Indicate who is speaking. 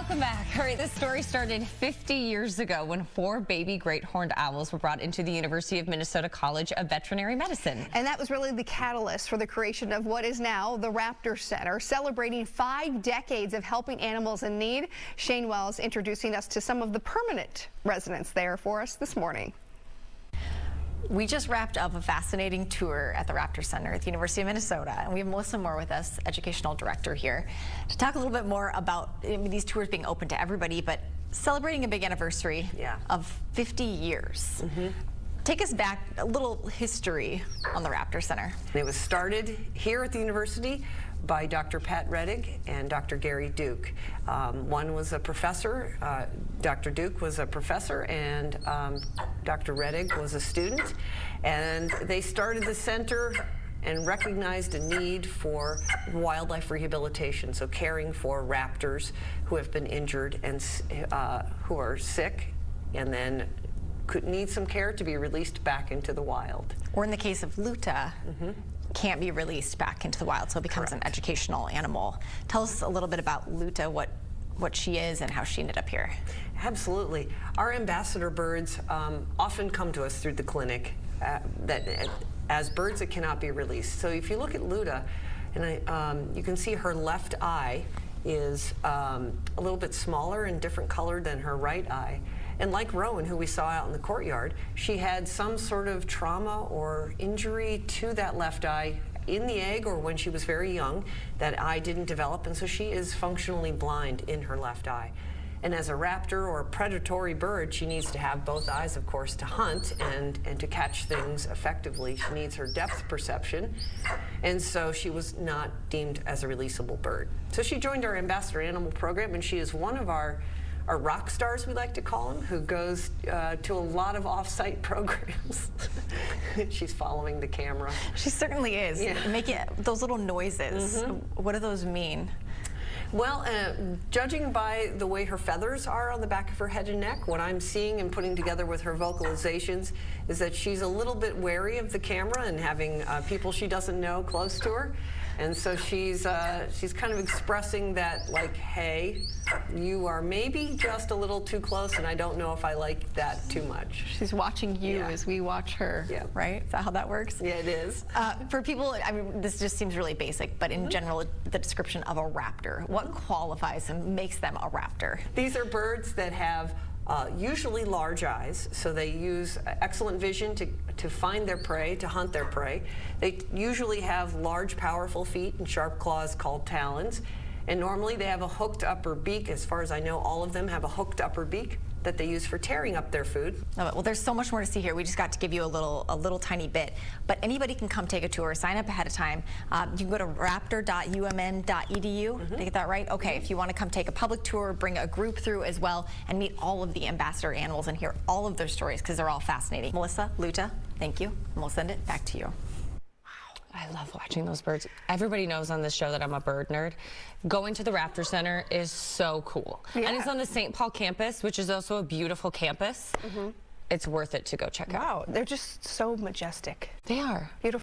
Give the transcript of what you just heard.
Speaker 1: Welcome back. All right, this story started 50 years ago when 4 baby great horned owls were brought into the University of Minnesota College of Veterinary Medicine.
Speaker 2: And that was really the catalyst for the creation of what is now the Raptor Center, celebrating 5 decades of helping animals in need. Shayne-Wells introducing us to some of the permanent residents there for us this morning.
Speaker 3: We just wrapped up a fascinating tour at the Raptor Center at the University of Minnesota, and we have Melissa Moore with us, educational director here, to talk a little bit more about these tours being open to everybody, but celebrating a big anniversary of 50 years. Take us back, a little history on the Raptor Center.
Speaker 4: It was started here at the university by Dr. Pat Rettig and Dr. Gary Duke. One was a professor, Dr. Duke was a professor, and Dr. Rettig was a student. And they started the center and recognized a need for wildlife rehabilitation, so caring for raptors who have been injured and who are sick and then could need some care to be released back into the wild.
Speaker 3: Or in the case of Luta, can't be released back into the wild, so it becomes an educational animal. Tell us a little bit about Luta, what she is and how she ended up here.
Speaker 4: Absolutely. Our ambassador birds often come to us through the clinic as birds that cannot be released. So if you look at Luta, and you can see her left eye is a little bit smaller and different colored than her right eye. And like Rowan, who we saw out in the courtyard, she had some sort of trauma or injury to that left eye in the egg or when she was very young. That eye didn't develop, and so she is functionally blind in her left eye. And as a raptor or a predatory bird, she needs to have both eyes, of course, to hunt and to catch things effectively. She needs her depth perception, and so she was not deemed as a releasable bird. So she joined our ambassador animal program, and she is one of our rock stars, we like to call them, who goes to a lot of off-site programs. She's following the camera.
Speaker 3: She certainly is. Making those little noises. What do those mean?
Speaker 4: Well, judging by the way her feathers are on the back of her head and neck, what I'm seeing and putting together with her vocalizations is that she's a little bit wary of the camera and having people she doesn't know close to her. And so she's kind of expressing that, like, hey, you are maybe just a little too close, and I don't know if I like that too much.
Speaker 3: She's watching you as we watch her, right? Is that how that works?
Speaker 4: Yeah, it is.
Speaker 3: For people, I mean, this just seems really basic, but in general, the description of a raptor, what qualifies and makes them a raptor?
Speaker 4: These are birds that have usually large eyes, so they use excellent vision to find their prey, to hunt their prey. They usually have large, powerful feet and sharp claws called talons, and normally they have a hooked upper beak. As far as I know, all of them have a hooked upper beak that they use for tearing up their food.
Speaker 3: Well, there's so much more to see here. We just got to give you a little tiny bit, but anybody can come take a tour. Sign up ahead of time. You can go to raptor.umn.edu. Did I get that right? Okay. If you want to come take a public tour, bring a group through as well, and meet all of the ambassador animals and hear all of their stories because they're all fascinating. Melissa, Luta, thank you, and we'll send it back to you.
Speaker 1: I love watching those birds. Everybody knows on this show that I'm a bird nerd. Going to the Raptor Center is so cool. And it's on the St. Paul campus, which is also a beautiful campus. It's worth it to go check out.
Speaker 2: Wow, they're just so majestic.
Speaker 1: They are.
Speaker 2: Beautiful.